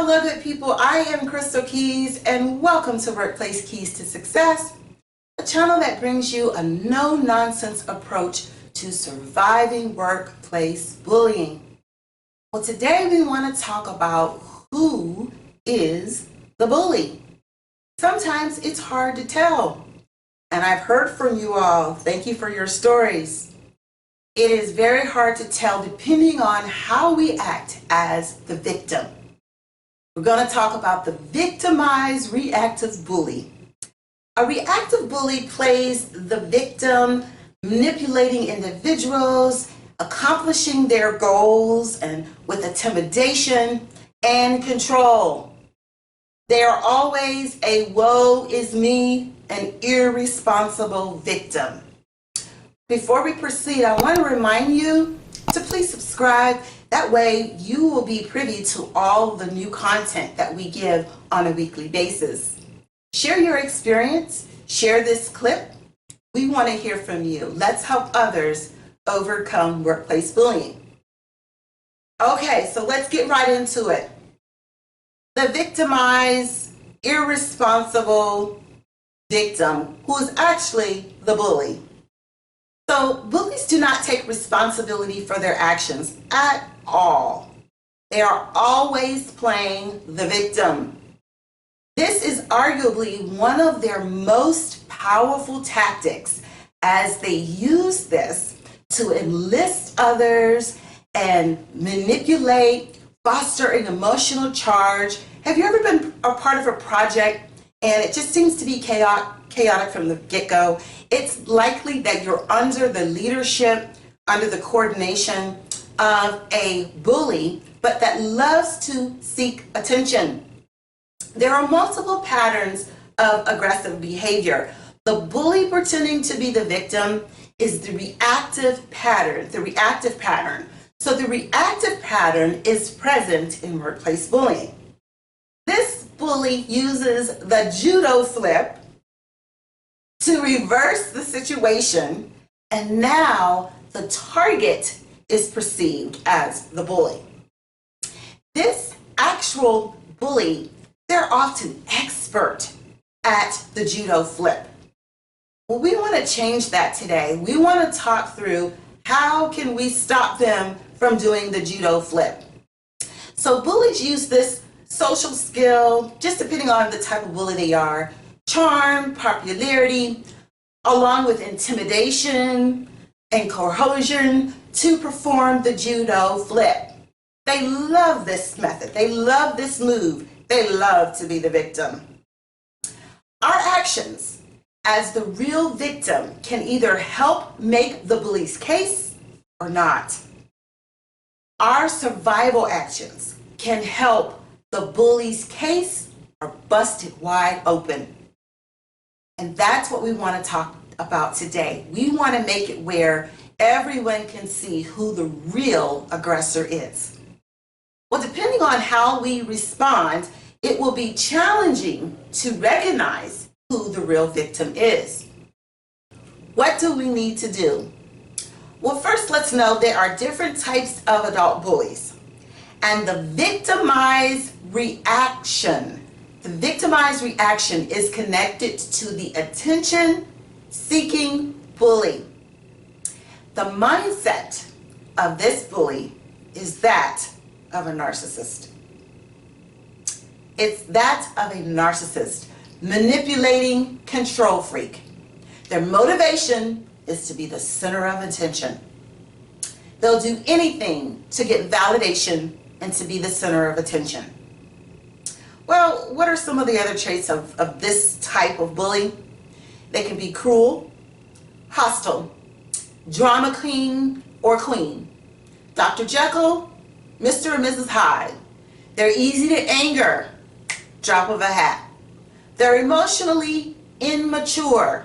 Hello good people, I am Crystal Keys and welcome to Workplace Keys to Success, a channel that brings you a no-nonsense approach to surviving workplace bullying. Well, today we want to talk about who is the bully. Sometimes it's hard to tell, and I've heard from you all. Thank you for your stories. It is very hard to tell depending on how we act as the victim. We're going to talk about the victimized reactive bully. A reactive bully plays the victim, manipulating individuals, accomplishing their goals, and with intimidation and control. They are always a woe is me, an irresponsible victim. Before we proceed, I want to remind you to please subscribe. That way you will be privy to all the new content that we give on a weekly basis. Share your experience, share this clip. We want to hear from you. Let's help others overcome workplace bullying. Okay, so let's get right into it. The victimized, irresponsible victim who is actually the bully. So bullies do not take responsibility for their actions at all. They are always playing the victim. This is arguably one of their most powerful tactics, as they use this to enlist others and manipulate, foster an emotional charge. Have you ever been a part of a project and it just seems to be chaotic from the get-go? It's likely that you're under the leadership, under the coordination of a bully, but that loves to seek attention. There are multiple patterns of aggressive behavior. The bully pretending to be the victim is the reactive pattern. So the reactive pattern is present in workplace bullying. This bully uses the judo flip to reverse the situation, and now the target is perceived as the bully. This actual bully, they're often expert at the judo flip. Well, we want to change that today. We want to talk through how can we stop them from doing the judo flip. So bullies use this social skill, just depending on the type of bully they are, charm, popularity, along with intimidation and coercion to perform the judo flip. They love this method. They love this move. They love to be the victim. Our actions as the real victim can either help make the bully's case or not. Our survival actions can help the bully's case or bust it wide open. And that's what we want to talk about today. We want to make it where everyone can see who the real aggressor is. Well, depending on how we respond, it will be challenging to recognize who the real victim is. What do we need to do? Well, first let's know there are different types of adult bullies. And the victimized reaction is connected to the attention-seeking bully. The mindset of this bully is that of a narcissist. It's that of a narcissist, manipulating control freak. Their motivation is to be the center of attention. They'll do anything to get validation and to be the center of attention. Well, what are some of the other traits of this type of bully? They can be cruel, hostile, drama king or queen, Dr. Jekyll, Mr. and Mrs. Hyde. They're easy to anger, drop of a hat. They're emotionally immature,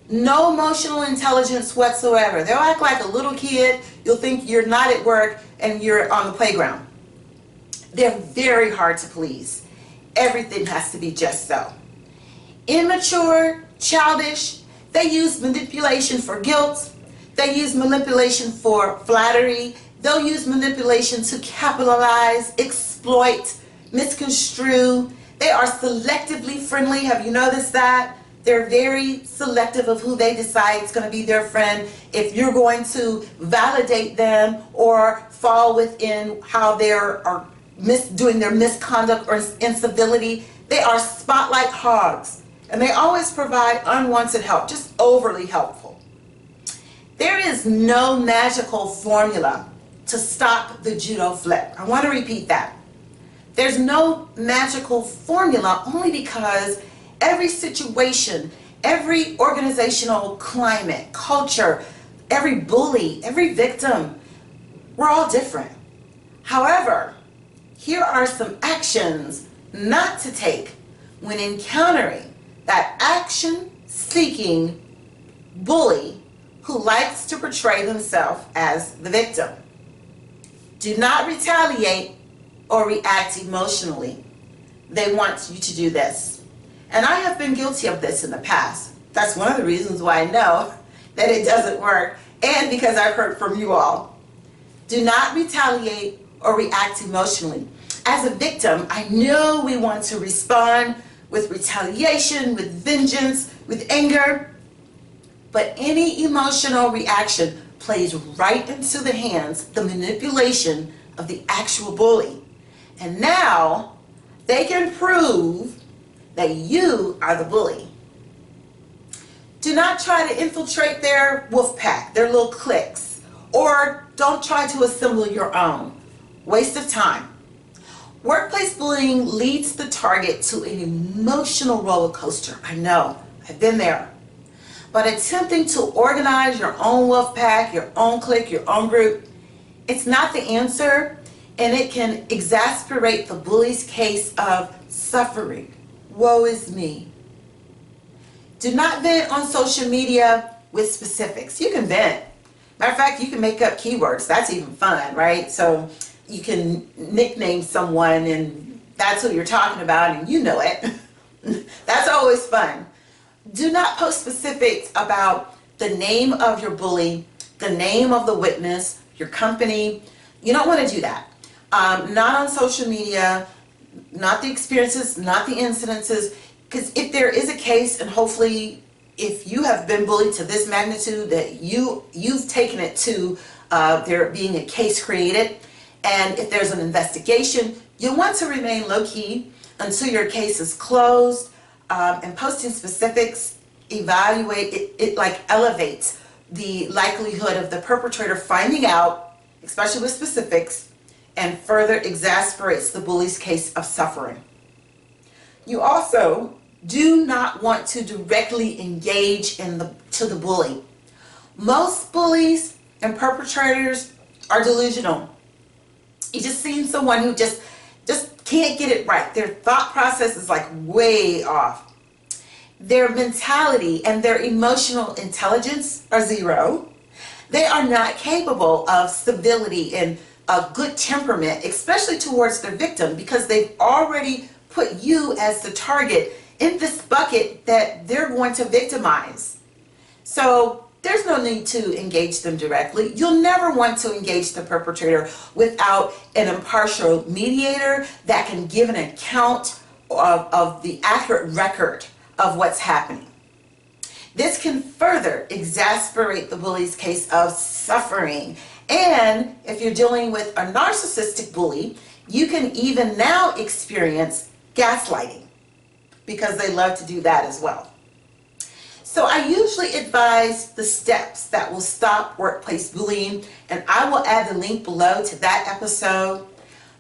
no emotional intelligence whatsoever. They'll act like a little kid. You'll think you're not at work and you're on the playground. They're very hard to please. Everything has to be just so. Immature, childish, they use manipulation for guilt. They use manipulation for flattery. They'll use manipulation to capitalize, exploit, misconstrue. They are selectively friendly. Have you noticed that? They're very selective of who they decide is going to be their friend. If you're going to validate them or fall within how they're doing their misconduct or incivility, they are spotlight hogs. And they always provide unwanted help, just overly helpful. There is no magical formula to stop the judo flip. I want to repeat that. There's no magical formula, only because every situation, every organizational climate, culture, every bully, every victim, we're all different. However, here are some actions not to take when encountering that action-seeking bully who likes to portray themselves as the victim. Do not retaliate or react emotionally. They want you to do this. And I have been guilty of this in the past. That's one of the reasons why I know that it doesn't work, and because I've heard from you all. Do not retaliate or react emotionally. As a victim, I know we want to respond with retaliation, with vengeance, with anger, but any emotional reaction plays right into the hands, the manipulation of the actual bully. And now they can prove that you are the bully. Do not try to infiltrate their wolf pack, their little cliques, or don't try to assemble your own. Waste of time. Workplace bullying leads the target to an emotional roller coaster. I know, I've been there. But attempting to organize your own wolf pack, your own clique, your own group, it's not the answer, and it can exacerbate the bully's case of suffering. Woe is me. Do not vent on social media with specifics. You can vent. Matter of fact, you can make up keywords. That's even fun, right? So you can nickname someone and that's who you're talking about and you know it. That's always fun. Do not post specifics about the name of your bully, the name of the witness, your company. You don't want to do that. Not on social media, not the experiences, not the incidences, because if there is a case, and hopefully if you have been bullied to this magnitude that you've taken it to there being a case created, and if there's an investigation, you'll want to remain low-key until your case is closed, and posting specifics it like elevates the likelihood of the perpetrator finding out, especially with specifics, and further exasperates the bully's case of suffering. You also do not want to directly engage to the bully. Most bullies and perpetrators are delusional. You just seen someone who just can't get it right. Their thought process is like way off. Their mentality and their emotional intelligence are zero. They are not capable of civility and a good temperament, especially towards their victim, because they've already put you as the target in this bucket that they're going to victimize. So there's no need to engage them directly. You'll never want to engage the perpetrator without an impartial mediator that can give an account of the accurate record of what's happening. This can further exasperate the bully's case of suffering. And if you're dealing with a narcissistic bully, you can even now experience gaslighting, because they love to do that as well. So I usually advise the steps that will stop workplace bullying, and I will add the link below to that episode.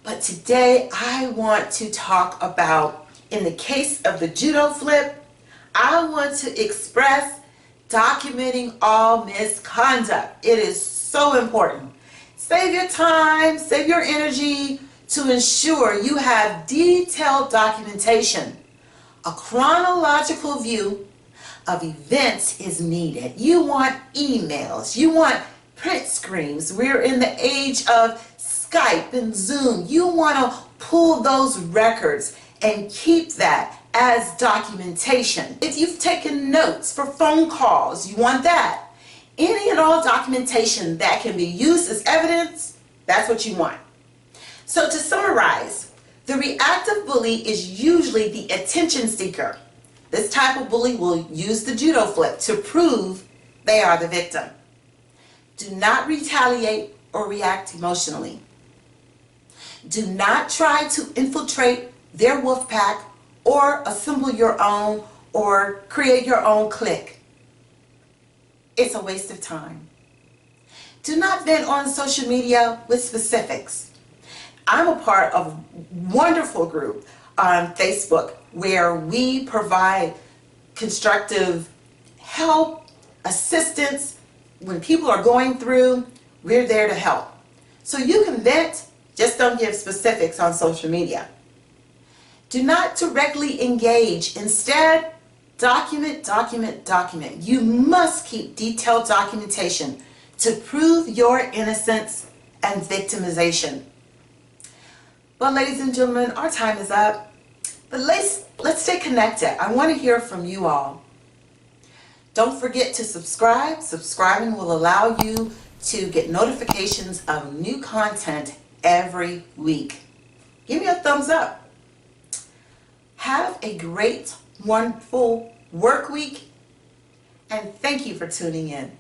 But today I want to talk about, in the case of the judo flip, I want to express documenting all misconduct. It is so important. Save your time, save your energy to ensure you have detailed documentation. A chronological view of events is needed. You want emails, you want print screens. We're in the age of Skype and Zoom. You want to pull those records and keep that as documentation. If you've taken notes for phone calls, you want that. Any and all documentation that can be used as evidence, that's what you want. So to summarize, The reactive bully is usually the attention seeker. This type of bully will use the judo flip to prove they are the victim. Do not retaliate or react emotionally. Do not try to infiltrate their wolf pack or assemble your own or create your own clique. It's a waste of time. Do not vent on social media with specifics. I'm a part of a wonderful group on Facebook where we provide constructive help, assistance. When people are going through, we're there to help. So you can vent, just don't give specifics on social media. Do not directly engage. Instead, document, document, document. You must keep detailed documentation to prove your innocence and victimization. Well, ladies and gentlemen, our time is up, but let's stay connected. I want to hear from you all. Don't forget to subscribe. Subscribing will allow you to get notifications of new content every week. Give me a thumbs up. Have a great, wonderful work week, and thank you for tuning in.